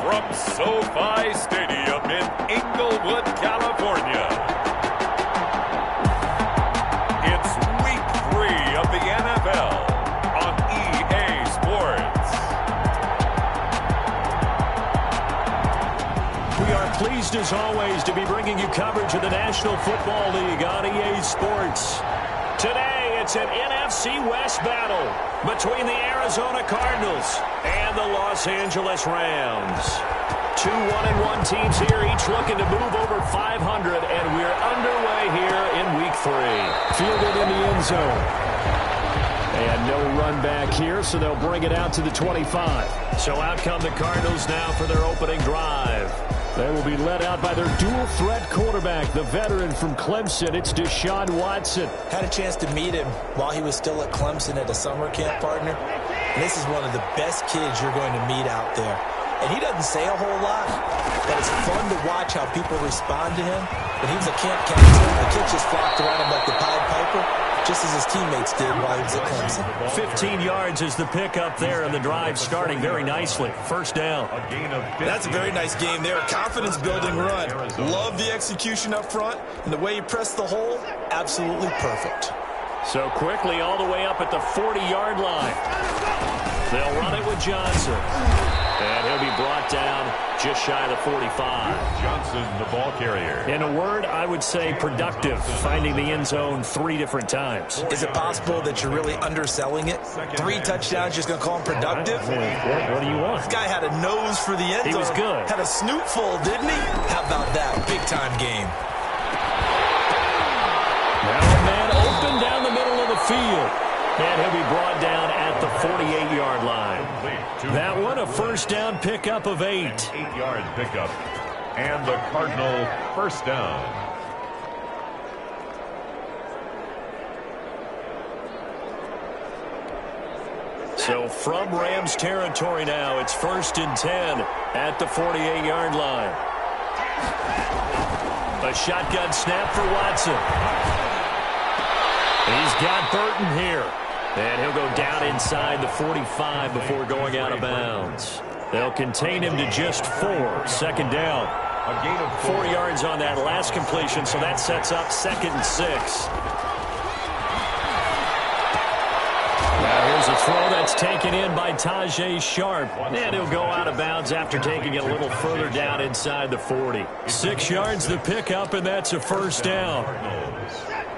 From SoFi Stadium in Inglewood, California, it's Week 3 of the NFL on EA Sports. We are pleased as always to be bringing you coverage of the National Football League on EA Sports. Today, it's an NFC West battle between the Arizona Cardinals and the Los Angeles Rams. Two 1-1 teams here, each looking to move over 500, and we're underway here in Week 3. Fielded in the end zone. And no run back here, so they'll bring it out to the 25. So out come the Cardinals now for their opening drive. They will be led out by their dual-threat quarterback, the veteran from Clemson. It's Deshaun Watson. Had a chance to meet him while he was still at Clemson at a summer camp, partner. And this is one of the best kids you're going to meet out there. And he doesn't say a whole lot, but it's fun to watch how people respond to him. When he was a camp counselor, the kids just flocked around him like the Pied Piper, just as his teammates did while he was at Clemson. 15 yards is the pickup there, and the drive starting very nicely. First down. That's a very nice game there. A confidence-building run. Love the execution up front, and the way he pressed the hole, absolutely perfect. So quickly all the way up at the 40-yard line. They'll run it with Johnson. And he'll be brought down just shy of the 45. Johnson, the ball carrier. In a word, I would say productive, finding the end zone 3 different times. Is it possible that you're really underselling it? 3 touchdowns, just going to call him productive? What do you want? This guy had a nose for the end zone. He was good. Had a snoot full, didn't he? How about that? Big-time game. Now a man open down the middle of the field. And he'll be brought down at the 48-yard line. That one, a first down pickup of 8. 8-yard pickup. And the Cardinal first down. So from Rams territory now, it's 1st and 10 at the 48-yard line. A shotgun snap for Watson. He's got Burton here. And he'll go down inside the 45 before going out of bounds. They'll contain him to just 4. Second down. A gain of 4 yards on that last completion, so that sets up 2nd and 6. Now here's a throw that's taken in by Tajay Sharp. And he'll go out of bounds after taking it a little further down inside the 40. 6 yards the pickup, and that's a first down.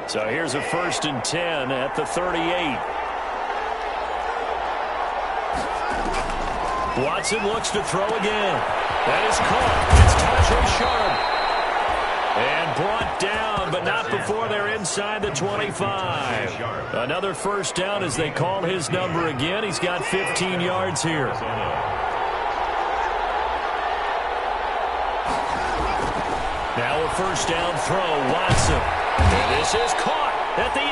So here's a 1st and 10 at the 38. Watson looks to throw again. That is caught. It's Tajay Sharp. And brought down, but not before they're inside the 25. Another first down as they call his number again. He's got 15 yards here. Now a first down throw. Watson. And this is caught at the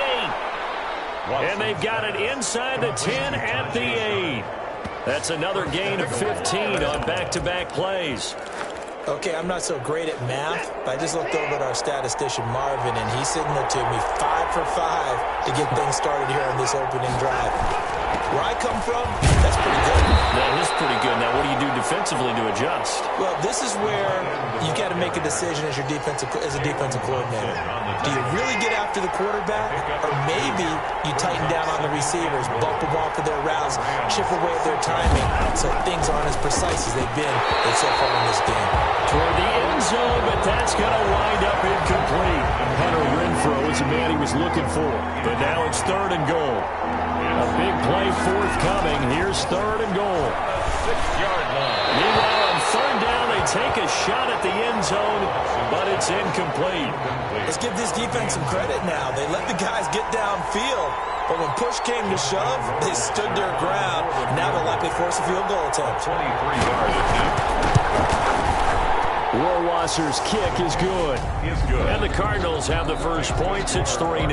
8. And they've got it inside the 10 at the 8. That's another gain of 15 on back-to-back plays. Okay, I'm not so great at math, but I just looked over at our statistician, Marvin, and he signaled to me 5 for 5 to get things started here on this opening drive. Where I come from, that's pretty good. That is pretty good. Now, what do you do defensively to adjust? Well, this is where you got to make a decision as a defensive coordinator. Do you really get after the quarterback, or maybe you tighten down on the receivers, bump them off of their routes, chip away at their timing, so things aren't as precise as they've been so far in this game. Toward the end zone, but that's going to wind up incomplete. Hunter Renfrow is the man he was looking for, but now it's 3rd and goal. A big play forthcoming. Here's 3rd and goal. 6-yard line. Meanwhile, on 3rd down, they take a shot at the end zone, but it's incomplete. Let's give this defense some credit now. They let the guys get downfield, but when push came to shove, they stood their ground. Now they'll likely force a field goal attempt. 23-yard attempt. Rohrwasser's kick is good. And the Cardinals have the first points. It's 3-0.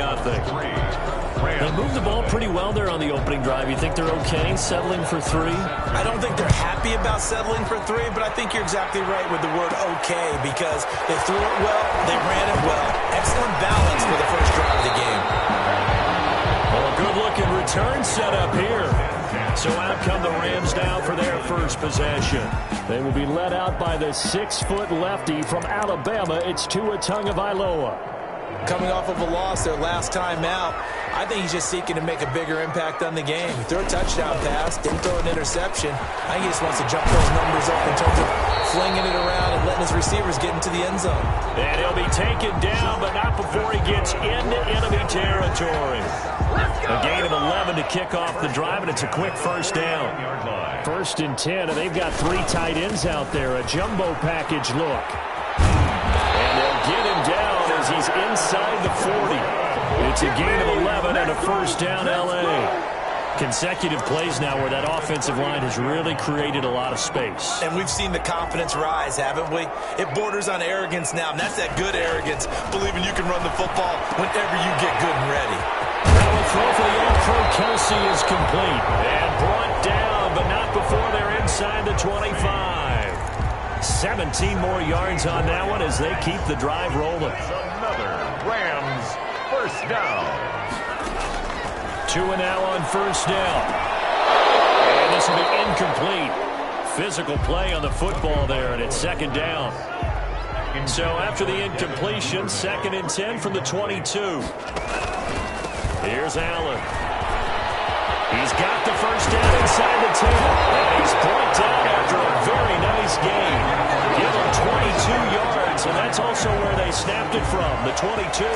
They moved the ball pretty well there on the opening drive. You think they're okay settling for 3? I don't think they're happy about settling for 3, but I think you're exactly right with the word okay, because they threw it well, they ran it well. Excellent balance for the first drive of the game. Well, a good-looking return set up here. So out come the Rams now for their first possession. They will be led out by the 6-foot lefty from Alabama. It's Tua Tagovailoa. Coming off of a loss their last time out, I think he's just seeking to make a bigger impact on the game. He threw a touchdown pass, didn't throw an interception. I think he just wants to jump those numbers up in terms of flinging it around and letting his receivers get into the end zone. And he'll be taken down, but not before he gets into enemy territory. A gain of 11 to kick off the drive, and it's a quick first down. 1st and 10, and they've got 3 tight ends out there. A jumbo package look. And they'll get him down as he's inside the 40. It's a gain of 11 and a first down, L.A. Consecutive plays now where that offensive line has really created a lot of space. And we've seen the confidence rise, haven't we? It borders on arrogance now, and that's that good arrogance, believing you can run the football whenever you get good and ready. Now a throw for the All-Pro Kelsey is complete. And brought down, but not before they're inside the 25. 17 more yards on that one as they keep the drive rolling. Another Rams first down. Tua now on first down. And this will be incomplete. Physical play on the football there, and it's 2nd down. So after the incompletion, 2nd and 10 from the 22. Here's Allen. He's got the first down inside the 10. And he's brought down after a very nice game. Give him 22 yards, and that's also where they snapped it from, the 22.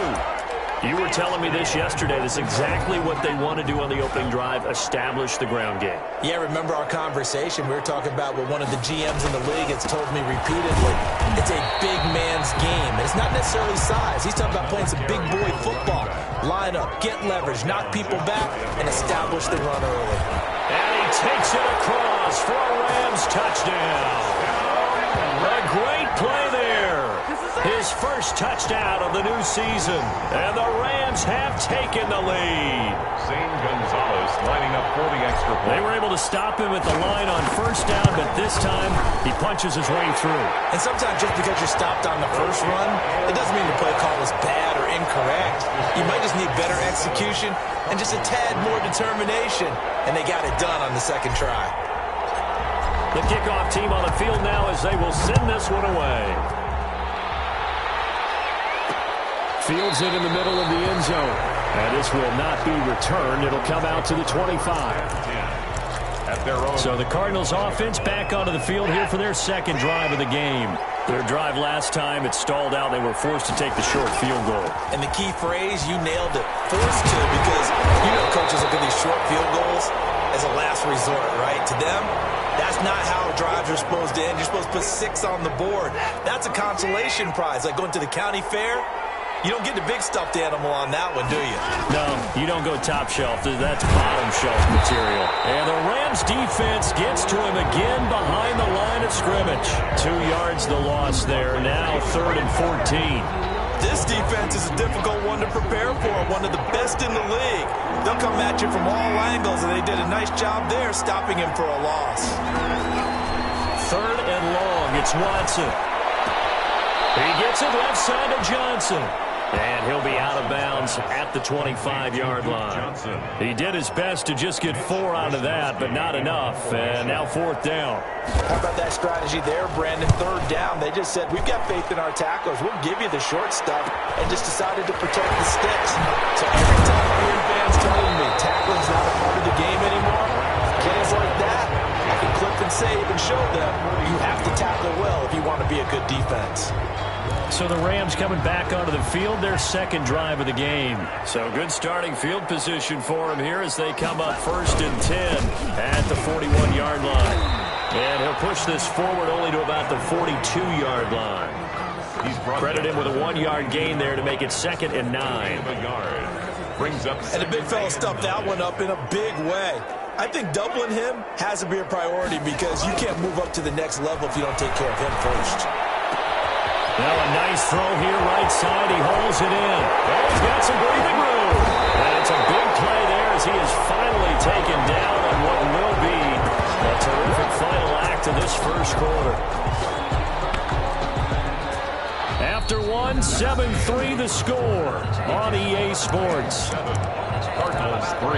You were telling me this yesterday. That's exactly what they want to do on the opening drive, establish the ground game. Yeah, remember our conversation. We were talking about what one of the GMs in the league has told me repeatedly. It's a big man's game. It's not necessarily size. He's talking about playing some big boy football. Line up, get leverage, knock people back, and establish the run early. And he takes it across for a Rams touchdown. A great play there. His first touchdown of the new season. And the Rams have taken the lead. Zane Gonzalez lining up for the extra point. They were able to stop him at the line on first down, but this time he punches his way through. And sometimes just because you're stopped on the first run, it doesn't mean the play call was bad or incorrect. You might just need better execution and just a tad more determination. And they got it done on the 2nd try. The kickoff team on the field now as they will send this one away. Fields it in the middle of the end zone. And this will not be returned. It'll come out to the 25. At their own. So the Cardinals offense back onto the field here for their 2nd drive of the game. Their drive last time, it stalled out. They were forced to take the short field goal. And the key phrase, you nailed it, forced to, because you know coaches look at these short field goals as a last resort, right? To them, that's not how drives are supposed to end. You're supposed to put 6 on the board. That's a consolation prize, like going to the county fair. You don't get the big stuffed animal on that one, do you? No, you don't go top shelf. That's bottom shelf material. And the Rams defense gets to him again behind the line of scrimmage. 2 yards the loss there. Now 3rd and 14. This defense is a difficult one to prepare for. One of the best in the league. They'll come at you from all angles, and they did a nice job there stopping him for a loss. 3rd and long. It's Watson. He gets it left side to Johnson. And he'll be out of bounds at the 25-yard line. He did his best to just get 4 out of that, but not enough. And now 4th down. How about that strategy there, Brandon? 3rd down. They just said, we've got faith in our tacklers. We'll give you the short stuff, and just decided to protect the sticks. So every time I hear fans telling me tackling's not a part of the game anymore, kids like that, I can clip and save and show them you have to tackle well if you want to be a good defense. So the Rams coming back onto the field, their 2nd drive of the game. So good starting field position for them here as they come up 1st and 10 at the 41-yard line. And he'll push this forward only to about the 42-yard line. He's Credit him with a 1-yard gain there to make it 2nd and 9. Brings up. And the big fella stuffed that one up in a big way. I think doubling him has to be a priority because you can't move up to the next level if you don't take care of him first. Now a nice throw here, right side. He holds it in. And he's got some breathing room. And it's a big play there as he is finally taken down on what will be a terrific final act of this first quarter. After one, 7-3 the score on EA Sports. Cardinals 3.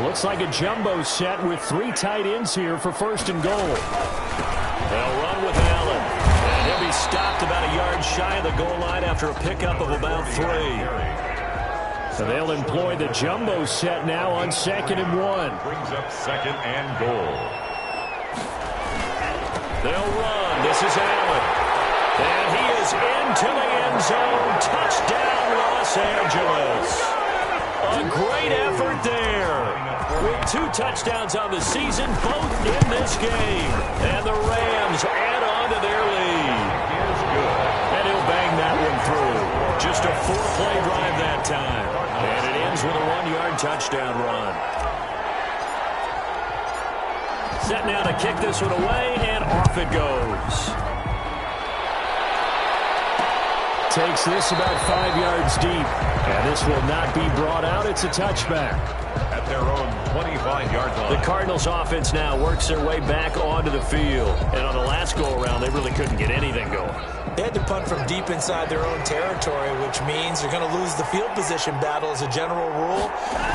It looks like a jumbo set with 3 tight ends here for first and goal. They'll run with Allen. And he'll be stopped about a yard shy of the goal line after a pickup of about 3. So they'll employ the jumbo set now on 2nd and 1. Brings up 2nd and goal. They'll run. This is Allen. And he is into the end zone. Touchdown, Los Angeles. A great effort there. With 2 touchdowns on the season, both in this game. And the Rams add on to their lead. And he'll bang that one through. Just a 4-play drive that time. And it ends with a 1-yard touchdown run. Set now to kick this one away, and off it goes. Takes this about 5 yards deep. And this will not be brought out. It's a touchback. At their own 25-yard line. The Cardinals offense now works their way back onto the field. And on the last go-around, they really couldn't get anything going. They had to punt from deep inside their own territory, which means they're going to lose the field position battle as a general rule.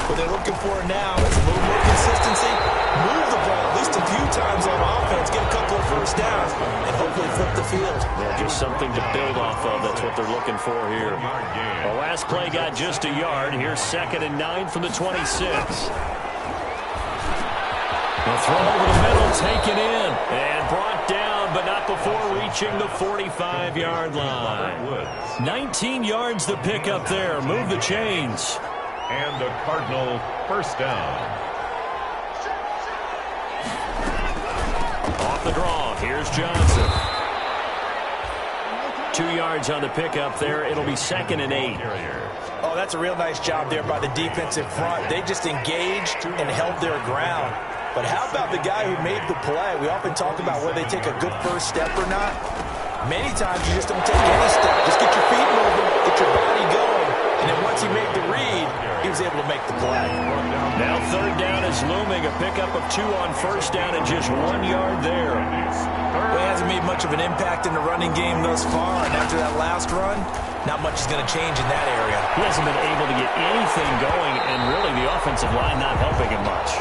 What they're looking for now is a little more consistency, move the ball at least a few times on offense, get a couple of first downs, and hopefully flip the field. Yeah, just something to build off of. That's what they're looking for here. The last play got just a yard. Here's 2nd and 9 from the 26. The throw over the middle, taken in, and brought down, but not before reaching the 45-yard line. 19 yards the pick up there. Move the chains. And a Cardinal first down. Off the draw, here's Johnson. 2 yards on the pickup there. It'll be 2nd and 8. Oh, that's a real nice job there by the defensive front. They just engaged and held their ground. But how about the guy who made the play? We often talk about whether they take a good first step or not. Many times you just don't take any step. Just get your feet moving, get your body going. And then once he made the read, he was able to make the play. Now 3rd down is looming. A pickup of 2 on first down and just 1 yard there. Well, he hasn't made much of an impact in the running game thus far. And after that last run, not much is going to change in that area. He hasn't been able to get anything going, and really the offensive line not helping him much.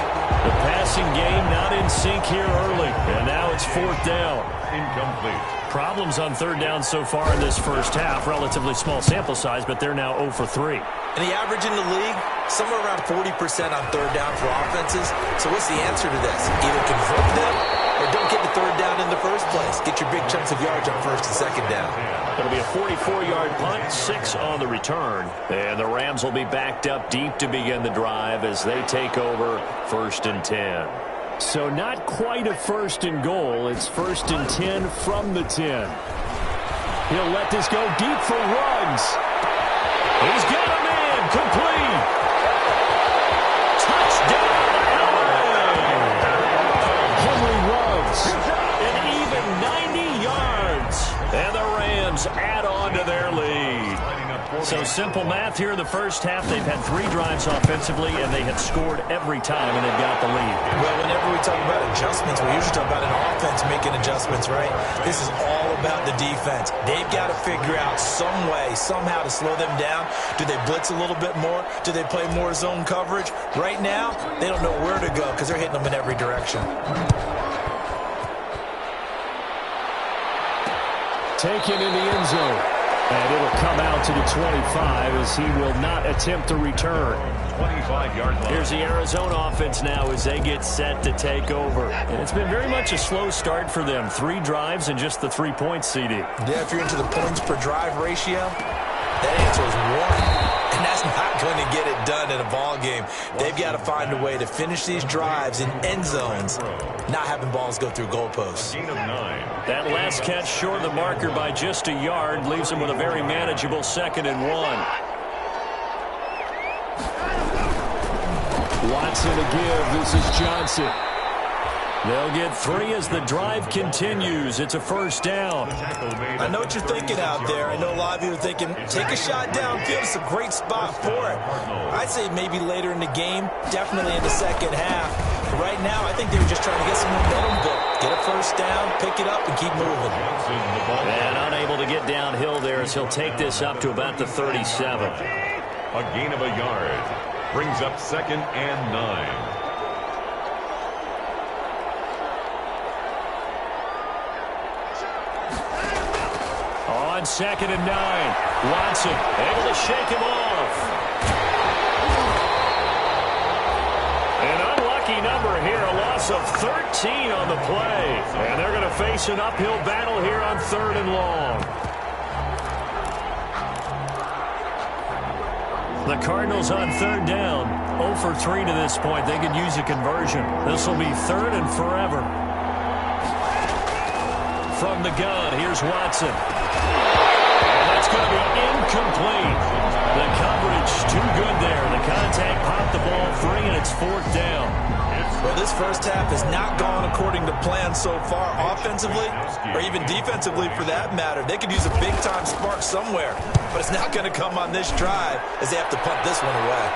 The passing game not in sync here early, and now it's 4th down. Incomplete. Problems on 3rd down so far in this first half. Relatively small sample size, but they're now 0 for 3. And the average in the league, somewhere around 40% on 3rd down for offenses. So what's the answer to this? Either convert them or don't get the 3rd down in the first place. Get your big chunks of yards on 1st and 2nd down. It'll be a 44-yard punt, 6 on the return. And the Rams will be backed up deep to begin the drive as they take over 1st and 10. So not quite a 1st and goal. It's 1st and 10 from the 10. He'll let this go deep for Ruggs. He's got him in. Complete. Touchdown, LA. Henry Ruggs. An even 90 yards. And the Rams add on to their lead. So simple math here in the first half. They've had 3 drives offensively, and they have scored every time, and they've got the lead. Well, whenever we talk about adjustments, we usually talk about an offense making adjustments, right? This is all about the defense. They've got to figure out some way, somehow to slow them down. Do they blitz a little bit more? Do they play more zone coverage? Right now, they don't know where to go because they're hitting them in every direction. Taken in the end zone. And it'll come out to the 25 as he will not attempt to return. 25-yard line. Here's the Arizona offense now as they get set to take over. And it's been very much a slow start for them. 3 drives and just the 3 points, CD. Yeah, if you're into the points per drive ratio, that answer is 1. And that's not going to get it done in a ball game. They've got to find a way to finish these drives in end zones, not having balls go through goalposts. Gain of 9. That last catch short of the marker by just a yard leaves them with a very manageable 2nd and 1. Watson to give. This is Johnson. They'll get 3 as the drive continues. It's a first down. I know what you're thinking out there. I know a lot of you are thinking, take a shot downfield. It's a great spot for it. I'd say maybe later in the game, definitely in the second half. But right now, I think they were just trying to get some momentum built. Get a first down, pick it up, and keep moving. And unable to get downhill there as he'll take this up to about the 37. A gain of a yard. Brings up 2nd and 9. On 2nd and 9, Watson able to shake him off. An unlucky number here, a loss of 13 on the play. And they're going to face an uphill battle here on 3rd and long. The Cardinals on 3rd down, 0 for 3 to this point. They could use a conversion. This will be 3rd and forever. From the gun, here's Watson. And that's going to be incomplete. The coverage too good there. The contact popped the ball free, and it's 4th down. Well, this first half has not gone according to plan so far offensively, or even defensively for that matter. They could use a big-time spark somewhere, but it's not going to come on this drive as they have to punt this one away.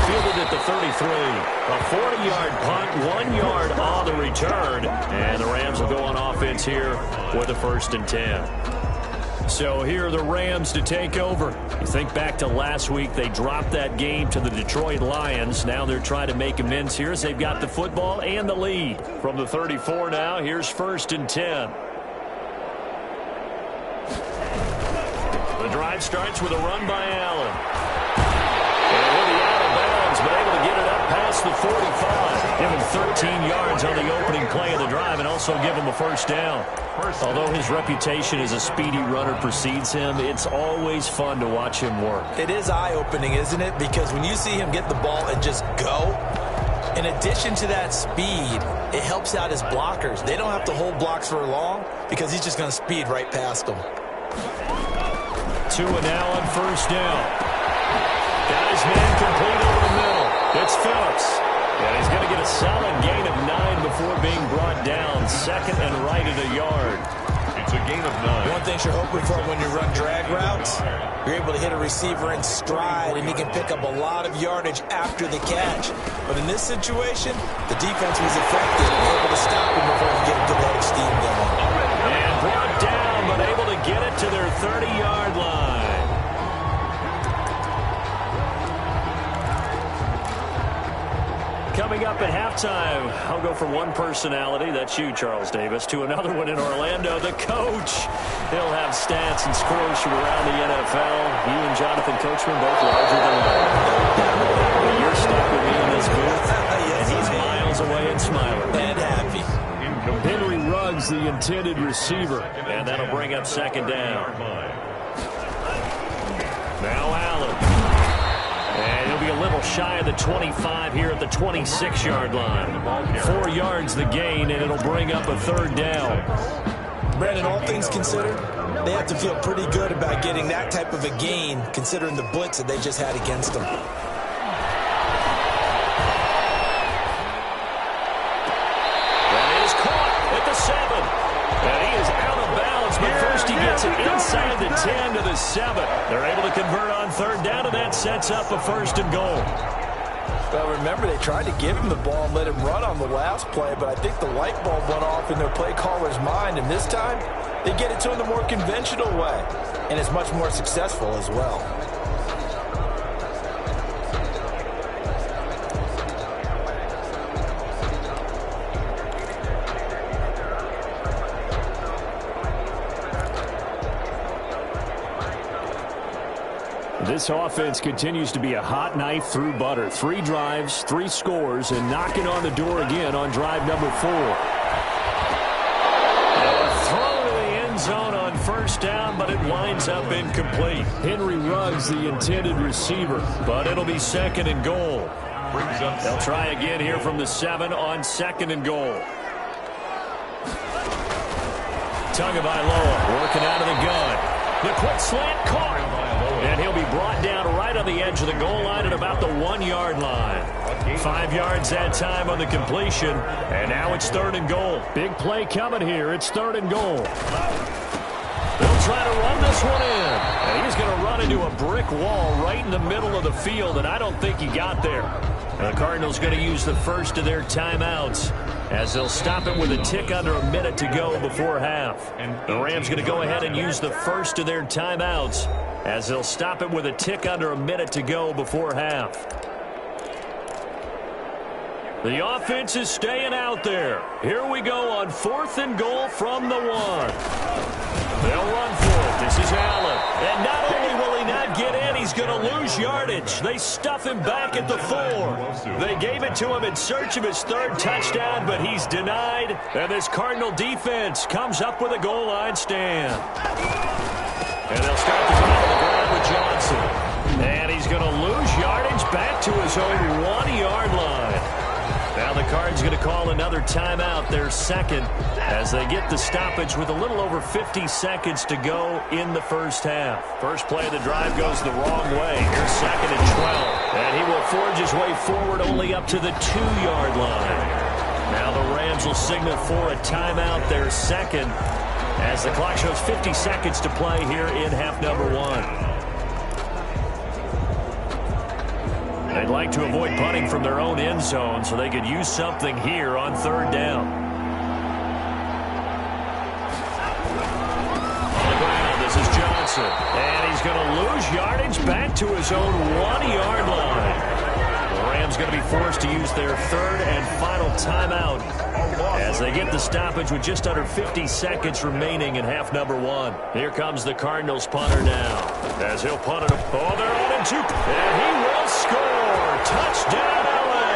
Fielded at the 33. A 40-yard punt, 1 yard on the return. And the Rams will go on offense here with a 1st and 10. So here are the Rams to take over. You think back to last week, they dropped that game to the Detroit Lions. Now they're trying to make amends here as they've got the football and the lead. From the 34 now, here's 1st and 10. The drive starts with a run by Allen. And he'll be out of bounds, but able to get it up past the 45. Give him 13 yards on the opening play of the drive and also give him a 1st down. Although his reputation as a speedy runner precedes him, it's always fun to watch him work. It is eye-opening, isn't it? Because when you see him get the ball and just go, in addition to that speed, it helps out his blockers. They don't have to hold blocks for long because he's just going to speed right past them. Tua now on 1st down. Got his man complete over the middle. It's Phillips. And he's going to get a solid gain of 9 before being brought down. 2nd and right at a yard. It's a gain of 9. One thing you're hoping for when you run drag routes, you're able to hit a receiver in stride, and he can pick up a lot of yardage after the catch. But in this situation, the defense was effective, able to stop him before he get a good head of steam going. And brought down, but able to get it to their 30-yard line. Coming up at halftime, I'll go from one personality, that's you, Charles Davis, to another one in Orlando, the coach. He'll have stats and scores from around the NFL. You and Jonathan Coachman both larger than life. But you're stuck with me in this booth, and he's miles away and smiling. And happy. Henry Ruggs, the intended receiver, and that'll bring up 2nd down. Now Allen. And he'll be a little shy of the 25 here at the 26-yard line. 4 yards the gain, and it'll bring up a 3rd down. Brandon, all things considered, they have to feel pretty good about getting that type of a gain, considering the blitz that they just had against them. That is caught at the 7. And he is out of bounds, but first he gets it inside the 10 to the 7. They're able to convert on 3rd down, and that sets up a 1st and goal. Well, remember, they tried to give him the ball and let him run on the last play, but I think the light bulb went off in their play caller's mind, and this time they get it to him the more conventional way, and it's much more successful as well. This offense continues to be a hot knife through butter. 3 drives, 3 scores, and knocking on the door again on drive number 4. A throw to the end zone on 1st down, but it winds up incomplete. Henry Ruggs, the intended receiver, but it'll be 2nd and goal. They'll try again here from the 7 on 2nd and goal. Tagovailoa working out of the gun. The quick slant caught. And he'll be brought down right on the edge of the goal line at about the 1-yard line. 5 yards that time on the completion. And now it's 3rd and goal. Big play coming here. It's 3rd and goal. They'll try to run this one in. And he's going to run into a brick wall right in the middle of the field, and I don't think he got there. And the Cardinals going to use the first of their timeouts as they'll stop it with a tick under a minute to go before half. The Rams going to go ahead and use the first of their timeouts as they'll stop it with a tick under a minute to go before half. The offense is staying out there. Here we go on 4th and goal from the 1. They'll run for it. This is Allen. And not only will he not get in, he's going to lose yardage. They stuff him back at the 4. They gave it to him in search of his 3rd touchdown, but he's denied. And this Cardinal defense comes up with a goal line stand. And they'll start the drive on the ground with Johnson. And he's going to lose yardage back to his own 1-yard line. Now the Cards going to call another timeout, their 2nd, as they get the stoppage with a little over 50 seconds to go in the first half. First play of the drive goes the wrong way. Here's 2nd and 12. And he will forge his way forward only up to the 2-yard line. Now the Rams will signal for a timeout, their 2nd, as the clock shows 50 seconds to play here in half number 1. They'd like to avoid punting from their own end zone so they could use something here on 3rd down. On the ground, this is Johnson. And he's going to lose yardage back to his own 1-yard line. The Rams going to be forced to use their 3rd and final timeout as they get the stoppage with just under 50 seconds remaining in half number 1. Here comes the Cardinals punter now as he'll punt it. Oh, they're on in 2. And he will score. Touchdown, LA!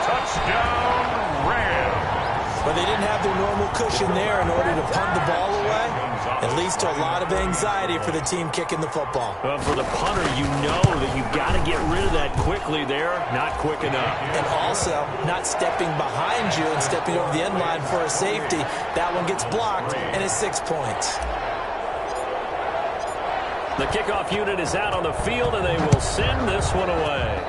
Touchdown, Rams! But they didn't have their normal cushion there in order to punt the ball away. It leads to a lot of anxiety for the team kicking the football. Well, for the punter, you know that you've got to get rid of that quickly there. Not quick enough. And also, not stepping behind you and stepping over the end line for a safety. That one gets blocked, and it's 6 points. The kickoff unit is out on the field, and they will send this one away.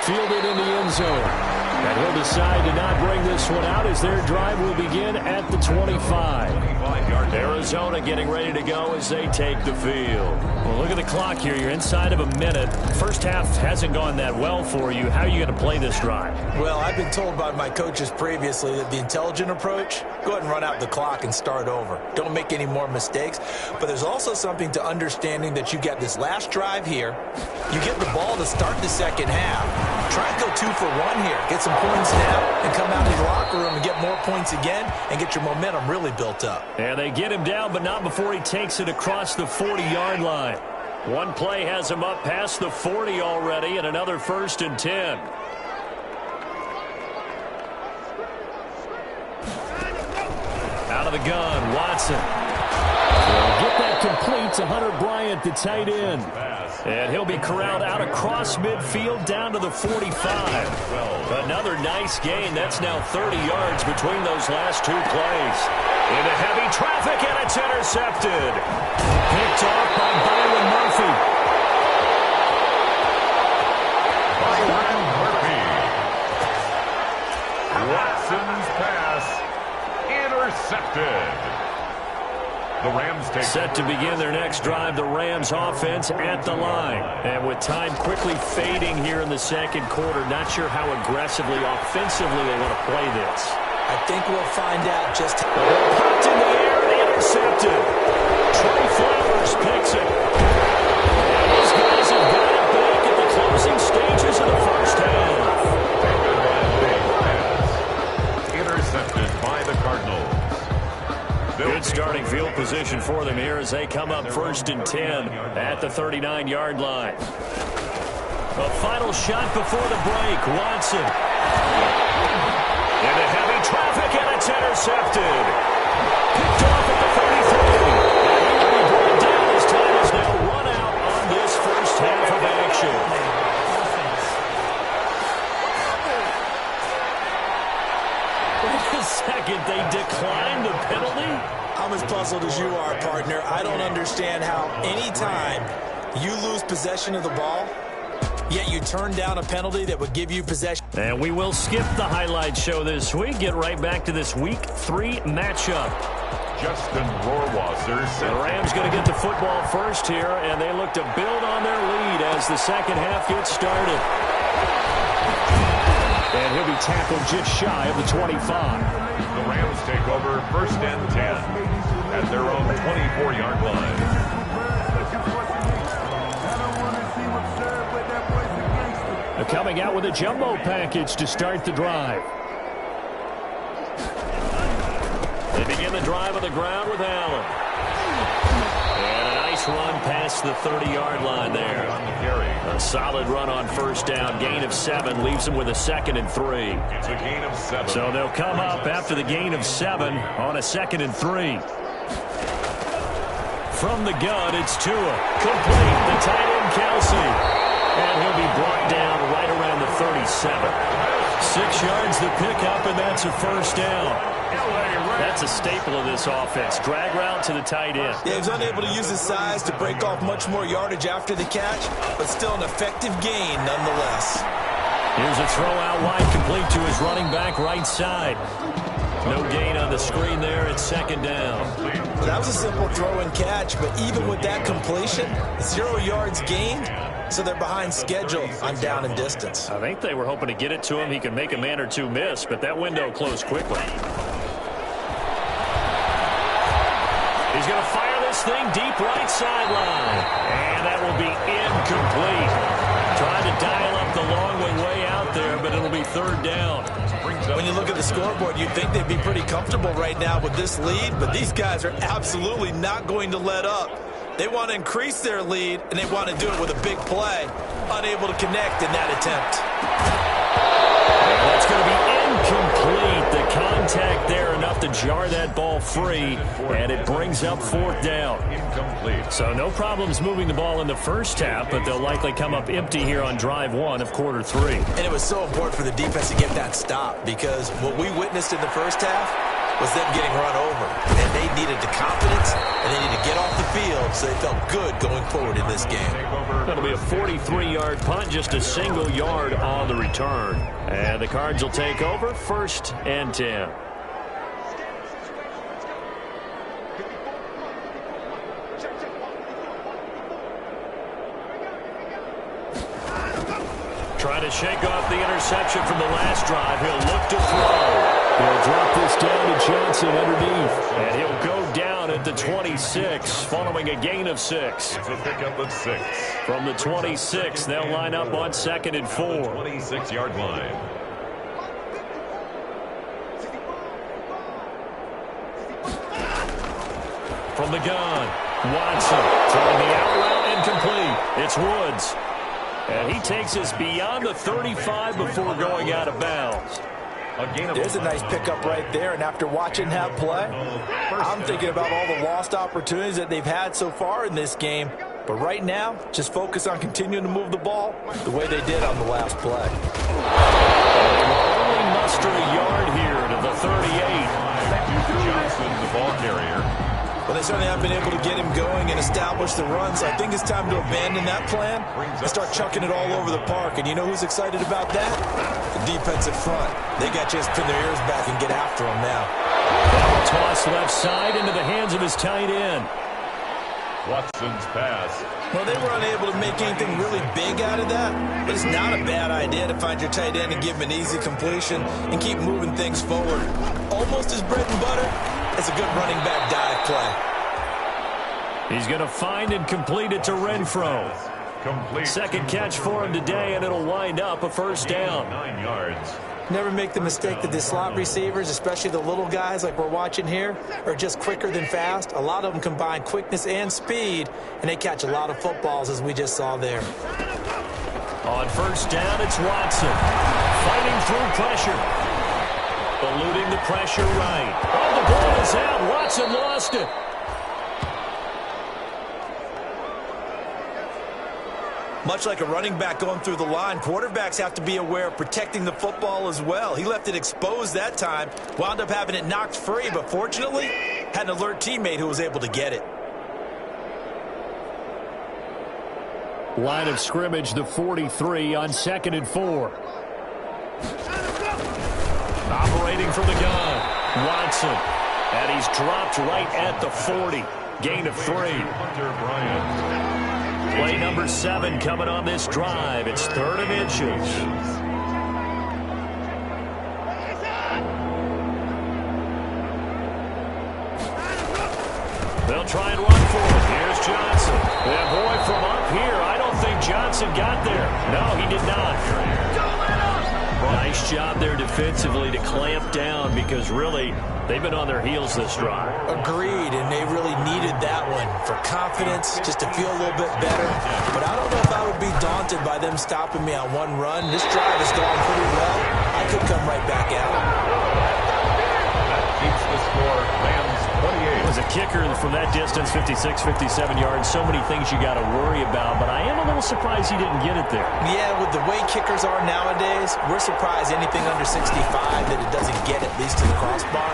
Fielded in the end zone. And he'll decide to not bring this one out as their drive will begin at the 25. Arizona getting ready to go as they take the field. Well, look at the clock here. You're inside of a minute. First half hasn't gone that well for you. How are you going to play this drive? Well, I've been told by my coaches previously that the intelligent approach, go ahead and run out the clock and start over. Don't make any more mistakes. But there's also something to understanding that you get this last drive here. You get the ball to start the second half. Try and go 2 for 1 here. Get some points now and come out of the locker room and get more points again and get your momentum really built up. And they get him down, but not before he takes it across the 40-yard line. One play has him up past the 40 already, and another 1st and 10. Out of the gun, Watson. Get that complete to Hunter Bryant, the tight end. And he'll be corralled out across midfield down to the 45. Another nice gain. That's now 30 yards between those last 2 plays. Into heavy traffic, and it's intercepted. Picked off by Byron Murphy. Byron Murphy. Watson's pass intercepted. The Rams take set to begin their next drive. The Rams offense at the line. And with time quickly fading here in the second quarter, not sure how aggressively, offensively they want to play this. I think we'll find out just how. Popped in the air and intercepted. Trey Flowers picks it. And these guys have got it back at the closing stages of the first half. intercepted by the Cardinals. Good starting field position for them here as they come up 1st and 10 at the 39-yard line. A final shot before the break. Watson. Into heavy traffic, and it's intercepted. Picked off at the 33. And he will be brought down as time is now run out on this first half of action. Wait a second, they declined the penalty? I'm as puzzled as you are, partner. I don't understand how any time you lose possession of the ball, yet you turn down a penalty that would give you possession. And we will skip the highlight show this week. Get right back to this Week 3 matchup. Justin Rohrwasser. The Rams going to get the football first here, and they look to build on their lead as the second half gets started. And he'll be tackled just shy of the 25. The Rams take over 1st and 10 at their own 24-yard line. They're coming out with a jumbo package to start the drive. They begin the drive on the ground with Allen. And a nice run past the 30-yard line there. A solid run on 1st down. Gain of 7 leaves them with a 2nd and 3. It's a gain of 7. So they'll come up after the gain of 7 on a 2nd and 3. From the gun, it's Tua. Complete. The tight end, Kelsey. And he'll be brought down right around the 37. 6 yards the pickup, and that's a 1st down. That's a staple of this offense. Drag route to the tight end. Yeah, he's unable to use his size to break off much more yardage after the catch, but still an effective gain nonetheless. Here's a throw out wide, complete to his running back right side. No gain on the screen there. It's 2nd down. That was a simple throw and catch, but even with that completion, 0 yards gained, so they're behind schedule on down and distance. I think they were hoping to get it to him. He could make a man or two miss, but that window closed quickly. He's going to fire this thing deep right sideline. And that will be incomplete. Trying to dial up the long way out there, but it'll be 3rd down. When you look at the scoreboard, you'd think they'd be pretty comfortable right now with this lead, but these guys are absolutely not going to let up. They want to increase their lead, and they want to do it with a big play. Unable to connect in that attempt. That's going to be incomplete. The contact there enough to jar that ball free, and it brings up 4th down. Incomplete. So no problems moving the ball in the first half, but they'll likely come up empty here on drive 1 of quarter 3. And it was so important for the defense to get that stop, because what we witnessed in the first half was them getting run over. And they needed the confidence, and they needed to get off the field so they felt good going forward in this game. That'll be a 43-yard punt, just a single yard on the return. And the Cards will take over 1st and 10. Trying to shake off the interception from the last drive. He'll look to throw. He'll drop this down to Johnson underneath. And he'll go down at the 26 following a gain of 6. It's a pickup of 6. From the 26, they'll line up on 2nd and 4. 26-yard line. From the gun, Watson throwing the out route incomplete. It's Woods. And he takes us beyond the 35 before going out of bounds. There's a nice pickup right there, and after watching that play, I'm thinking about all the lost opportunities that they've had so far in this game. But right now, just focus on continuing to move the ball the way they did on the last play. Only muster a yard here to the 38. Johnson, the ball carrier. Well, they certainly have been able to get him going and establish the run, so I think it's time to abandon that plan and start chucking it all over the park. And you know who's excited about that? The defensive front. They got to just pin their ears back and get after him now. Toss left side into the hands of his tight end. Watson's pass. Well, they were unable to make anything really big out of that, but it's not a bad idea to find your tight end and give him an easy completion and keep moving things forward. Almost as bread and butter as a good running back dive play. He's going to find and complete it to Renfro. Complete. Second catch for him today, and it'll wind up a 1st down. 9 yards. Never make the mistake that the slot receivers, especially the little guys like we're watching here, are just quicker than fast. A lot of them combine quickness and speed, and they catch a lot of footballs, as we just saw there. On 1st down, it's Watson. Fighting through pressure. Eluding the pressure right. Oh, the ball is out. Watson lost it. Much like a running back going through the line, quarterbacks have to be aware of protecting the football as well. He left it exposed that time, wound up having it knocked free, but fortunately, had an alert teammate who was able to get it. Line of scrimmage, the 43 on 2nd and 4. Operating from the gun, Watson. And he's dropped right at the 40. Gain of 3. Hunter Bryant. Play number 7 coming on this drive. It's 3rd and inches. They'll try and run for it. Here's Johnson. And boy, from up here, I don't think Johnson got there. No, he did not. Nice job there defensively to clamp down because really they've been on their heels this drive. Agreed, and they really needed that one for confidence, just to feel a little bit better. But I don't know if I would be daunted by them stopping me on one run. This drive has gone pretty well. I could come right back out. That keeps the score. Rams 28. As a kicker from that distance, 56, 57 yards, so many things you got to worry about, but I am a little surprised he didn't get it there. Yeah, with the way kickers are nowadays, we're surprised anything under 65 that it doesn't get at least to the crossbar.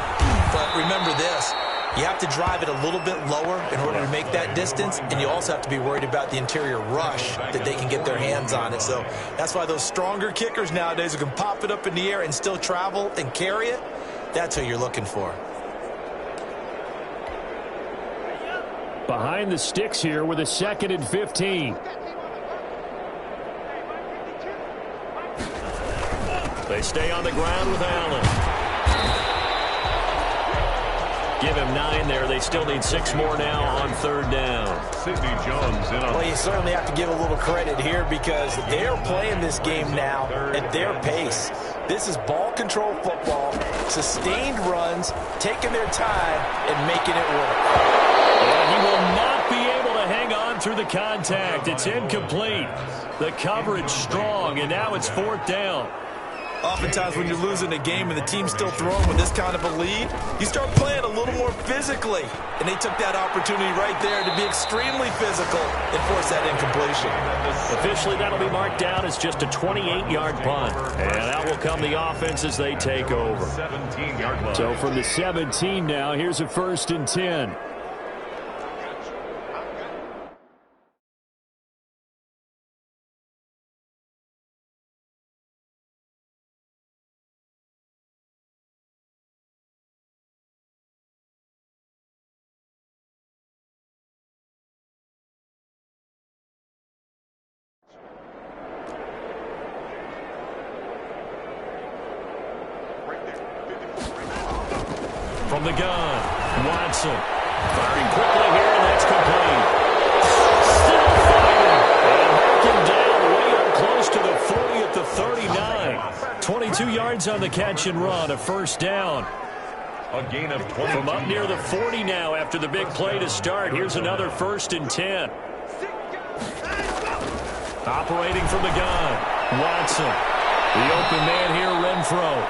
But remember this, you have to drive it a little bit lower in order to make that distance, and you also have to be worried about the interior rush that they can get their hands on it. So that's why those stronger kickers nowadays who can pop it up in the air and still travel and carry it, that's who you're looking for. Behind the sticks here with a 2nd and 15. They stay on the ground with Allen. Give him 9 there. They still need 6 more now on 3rd down. Sidney Jones in on. Well, you certainly have to give a little credit here because they're playing this game now at their pace. This is ball control football, sustained runs, taking their time and making it work. And he will not be able to hang on through the contact. It's incomplete. The coverage strong, and now it's 4th down. Oftentimes when you're losing a game and the team's still throwing with this kind of a lead, you start playing a little more physically. And they took that opportunity right there to be extremely physical and force that incompletion. Officially, that'll be marked down as just a 28-yard punt. And out will come the offense as they take over. 17-yard line. So from the 17 now, here's a 1st and 10. From the gun, Watson firing quickly here, and that's complete. Still firing, and mark him down way up close to the 40 at the 39. 22 yards on the catch and run, a 1st down. A gain of 20. From up near the 40 now after the big play to start. Here's another 1st and 10. Operating from the gun, Watson. The open man here, Renfro.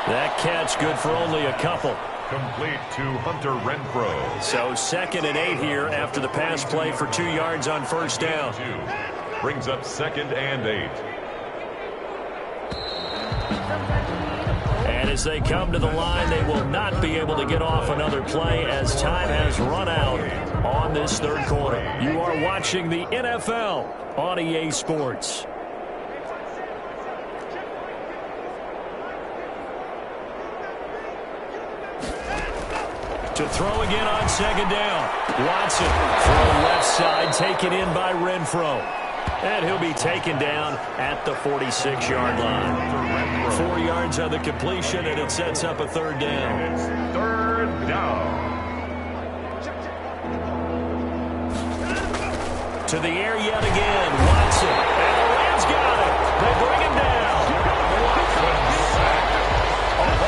That catch good for only a couple. Complete to Hunter Renfro. So 2nd and 8 here after the pass play for 2 yards on 1st down. Brings up 2nd and 8. And as they come to the line, they will not be able to get off another play as time has run out on this 3rd quarter. You are watching the NFL on EA Sports. To throw again on 2nd down. Watson, throw left side, taken in by Renfro. And he'll be taken down at the 46-yard line. 4 yards on the completion, and it sets up a 3rd down. It's 3rd down. To the air yet again. Watson. And the Rams got it. They bring him down.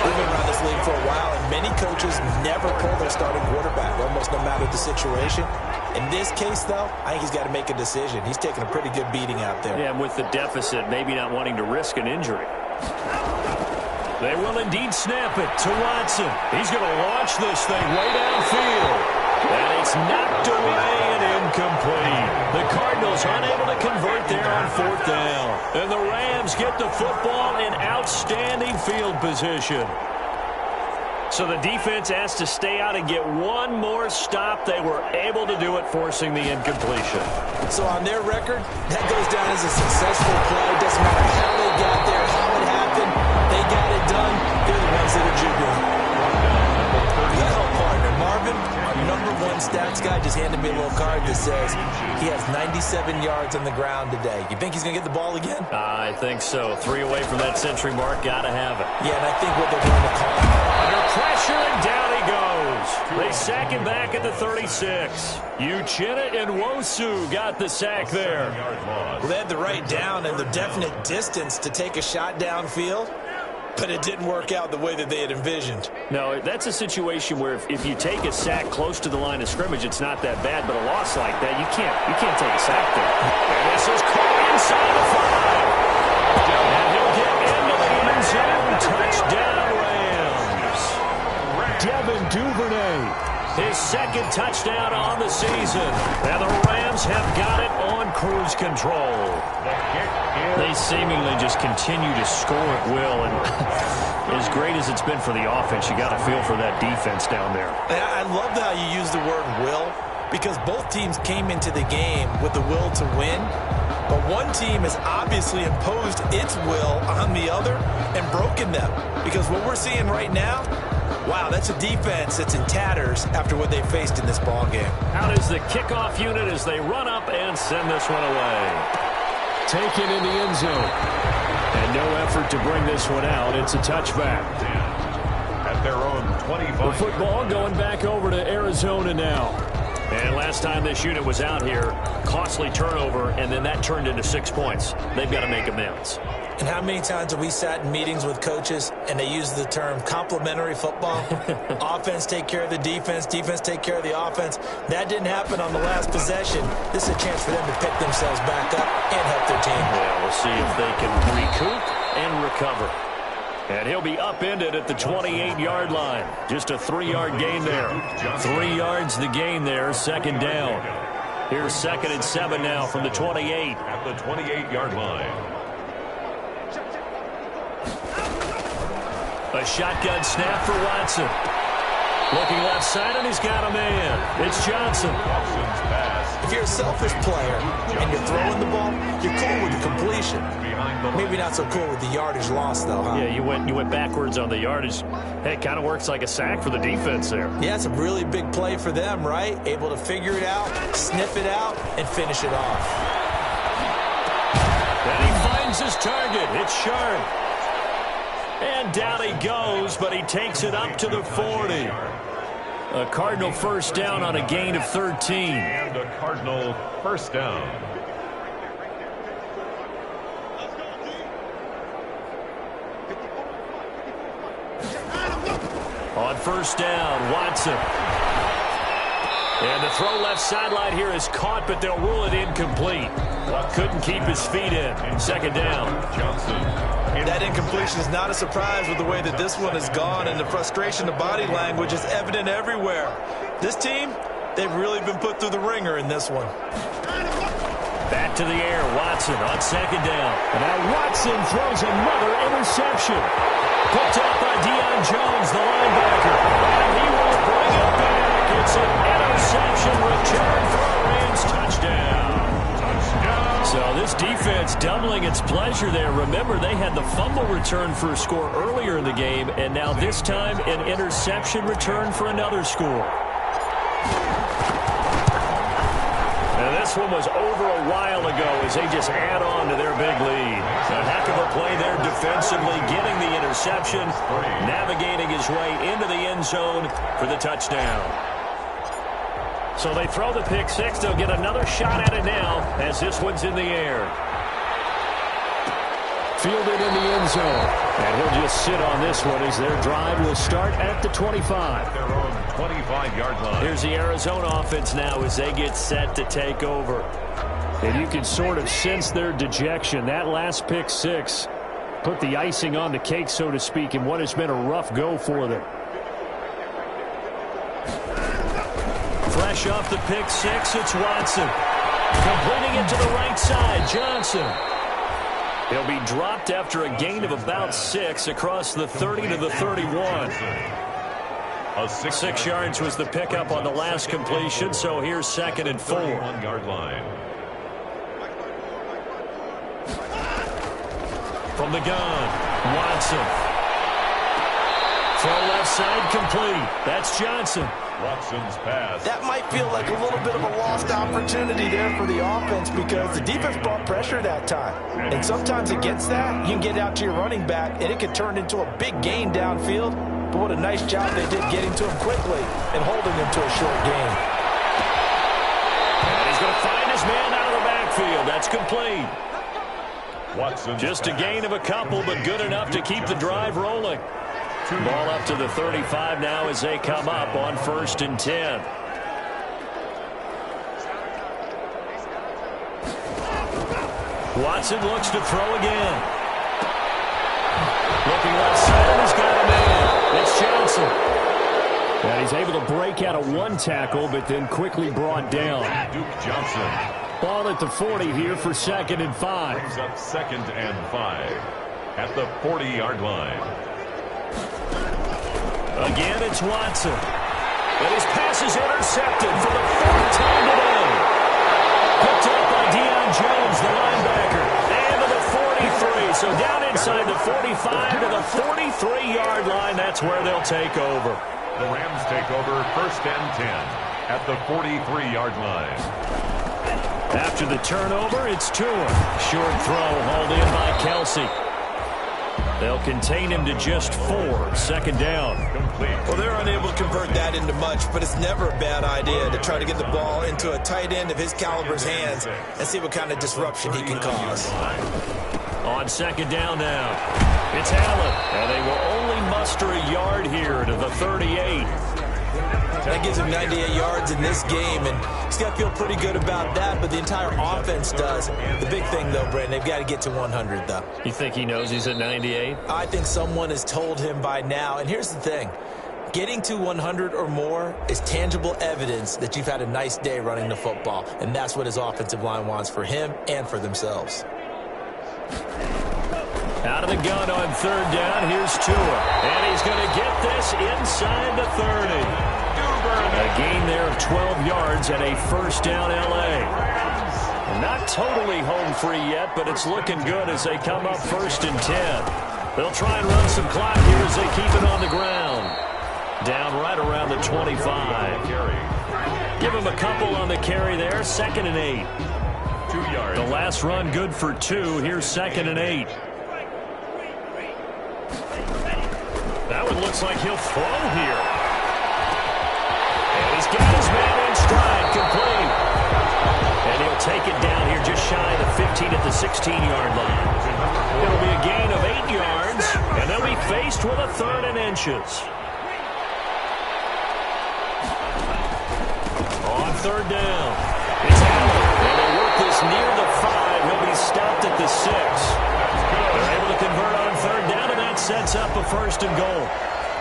We've been around this league for a while, and many coaches never pull their starting quarterback, almost no matter the situation. In this case, though, I think he's got to make a decision. He's taking a pretty good beating out there. Yeah, and with the deficit, maybe not wanting to risk an injury. They will indeed snap it to Watson. He's going to launch this thing way downfield. And it's knocked away and incomplete. The Cardinals unable to convert there on 4th down. And the Rams get the football in outstanding field position. So the defense has to stay out and get one more stop. They were able to do it, forcing the incompletion. So on their record, that goes down as a successful play. Doesn't matter how they got there, how it happened. They got it done. They're the ones that are jubilant. Well, partner, Marvin, our #1 stats guy just handed me a little card that says he has 97 yards on the ground today. You think he's going to get the ball again? I think so. 3 away from that century mark. Got to have it. Yeah, and I think what they're going to call him. Under pressure, and down he goes. They sack him back at the 36. Uchenna and Nwosu got the sack there. Well, they had the right down and the definite distance to take a shot downfield, but it didn't work out the way that they had envisioned. No, that's a situation where if you take a sack close to the line of scrimmage, it's not that bad, but a loss like that, you can't take a sack there. And this is caught inside the 5. And he'll get into the end zone. Touchdown, Rams. Devin Duvernay. His second touchdown on the season. And the Rams have got it on cruise control. They seemingly just continue to score at will. And as great as it's been for the offense, you got to feel for that defense down there. And I love how you use the word will, because both teams came into the game with the will to win. But one team has obviously imposed its will on the other and broken them. Because what we're seeing right now, wow, that's a defense that's in tatters after what they faced in this ballgame. Out is the kickoff unit as they run up and send this one away. Taken in the end zone. And no effort to bring this one out. It's a touchback. At their own 25. The football going back over to Arizona now. And last time this unit was out here, costly turnover, and then that turned into 6 points. They've got to make amends. And how many times have we sat in meetings with coaches and they use the term complementary football? Offense take care of the defense, defense take care of the offense. That didn't happen on the last possession. This is a chance for them to pick themselves back up and help their team. Yeah, we'll see if they can recoup and recover. And he'll be upended at the 28-yard line. Just a 3-yard gain there. 3 yards the gain there, second down. Here's 2nd and 7 now from the 28. At the 28-yard line. A shotgun snap for Watson. Looking left side, and he's got a man. It's Johnson. Watson's pass. If you're a selfish player and you're throwing the ball, you're cool with the completion. Maybe not so cool with the yardage loss, though, huh? Yeah, you went backwards on the yardage. Hey, it kind of works like a sack for the defense there. Yeah, it's a really big play for them, right? Able to figure it out, sniff it out, and finish it off. And he finds his target. It's Sharp. And down he goes, but he takes it up to the 40. A Cardinal first down on a gain of 13. And a Cardinal first down. On first down, Watson. And the throw left sideline here is caught, but they'll rule it incomplete. Couldn't keep his feet in. Second down. Johnson. That incompletion is not a surprise with the way that this one has gone, and the frustration of body language is evident everywhere. This team, they've really been put through the ringer in this one. Back to the air, Watson on second down. And now Watson throws another interception. Picked up by Deion Jones, the linebacker. And he will bring it back. It's an interception return for a Rams touchdown. So this defense doubling its pleasure there. Remember, they had the fumble return for a score earlier in the game, and now this time an interception return for another score. And this one was over a while ago as they just add on to their big lead. A heck of a play there defensively, getting the interception, navigating his way into the end zone for the touchdown. So they throw the pick six. They'll get another shot at it now as this one's in the air. Fielded in the end zone. And he'll just sit on this one as their drive will start at the 25. Their own 25-yard line. Here's the Arizona offense now as they get set to take over. And you can sort of sense their dejection. That last pick six put the icing on the cake, so to speak, in what has been a rough go for them. Fresh off the pick six, it's Watson. Completing it to the right side, Johnson. He'll be dropped after a gain of about 6 across the 30 to the 31. 6 yards was the pickup on the last completion, so here's 2nd and 4. 31-yard line. From the gun, Watson. Throw left side complete. That's Johnson. Watson's pass. That might feel like a little bit of a lost opportunity there for the offense because the defense brought pressure that time. And sometimes against that, you can get out to your running back, and it could turn into a big gain downfield. but what a nice job they did getting to him quickly and holding him to a short gain. And he's going to find his man out of the backfield. That's complete. Watson Just a gain of a couple, but good enough to keep the drive rolling. Ball up to the 35 now as they come up on 1st and 10. Watson looks to throw again. Looking left side, he's got a man. It's Johnson. And he's able to break out of one tackle, but then quickly brought down. Duke Johnson. Ball at the 40 here for 2nd and 5. Brings up 2nd and 5 at the 40-yard line. Again, it's Watson. And his pass is intercepted for the 4th time today. Picked up by Deion Jones, the linebacker. And to the 43. So down inside the 45 to the 43-yard line. That's where they'll take over. The Rams take over 1st and 10 at the 43-yard line. After the turnover, it's Tua. Short throw hauled in by Kelsey. They'll contain him to just 4. 2nd down. Complete. Well, they're unable to convert that into much, but it's never a bad idea to try to get the ball into a tight end of his caliber's hands and see what kind of disruption he can cause. On 2nd down now, it's Allen. And they will only muster a yard here to the 38. That gives him 98 yards in this game, and he's got to feel pretty good about that, but the entire offense does. The big thing, though, Brandon, they've got to get to 100, though. You think he knows he's at 98? I think someone has told him by now, and here's the thing. Getting to 100 or more is tangible evidence that you've had a nice day running the football, and that's what his offensive line wants for him and for themselves. Out of the gun on 3rd down, here's Tua. And he's going to get this inside the 30. A gain there of 12 yards and a 1st down L.A. Not totally home free yet, but it's looking good as they come up 1st and 10. They'll try and run some clock here as they keep it on the ground. Down right around the 25. Give him a couple on the carry there. 2nd and 8. 2 yards. The last run good for 2. Here's 2nd and 8. That one looks like he'll throw here. And he's got his man in stride, complete. And he'll take it down here just shy of the 15 at the 16-yard line. It'll be a gain of 8 yards, and they'll be faced with a 3rd and inches. On 3rd down, it's Allen. And they'll work this near the 5. He'll be stopped at the 6. They're able to convert on 3rd down, and that sets up a 1st and goal.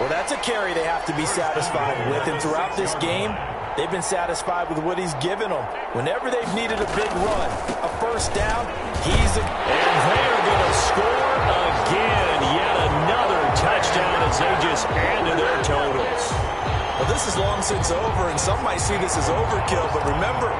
Well, that's a carry they have to be satisfied with, and throughout this game, they've been satisfied with what he's given them. Whenever they've needed a big run, a 1st down, he's a... And they're going to score again. Yet another touchdown as they just add to their totals. Well, this is long since over, and some might see this as overkill, but remember,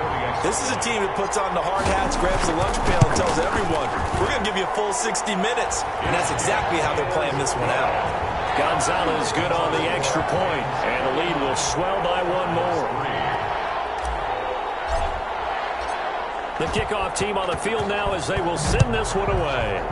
this is a team that puts on the hard hats, grabs the lunch pail, and tells everyone, we're going to give you a full 60 minutes, and that's exactly how they're playing this one out. Gonzalez good on the extra point, and the lead will swell by 1 more. The kickoff team on the field now as they will send this one away.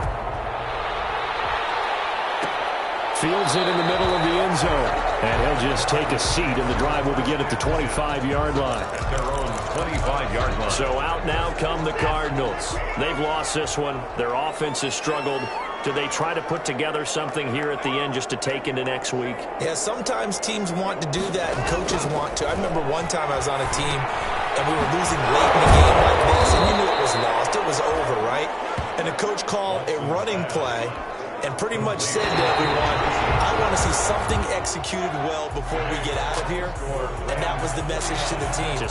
Fields it in the middle of the end zone, and he'll just take a seat, and the drive will begin at the 25-yard line. At their own 25-yard line. So out now come the Cardinals. They've lost this one. Their offense has struggled. Do they try to put together something here at the end just to take into next week? Yeah, sometimes teams want to do that and coaches want to. I remember one time I was on a team and we were losing late in a game like this, and you knew it was lost. It was over, right? And the coach called a running play and pretty much said to everyone, I want to see something executed well before we get out of here. And that was the message to the team.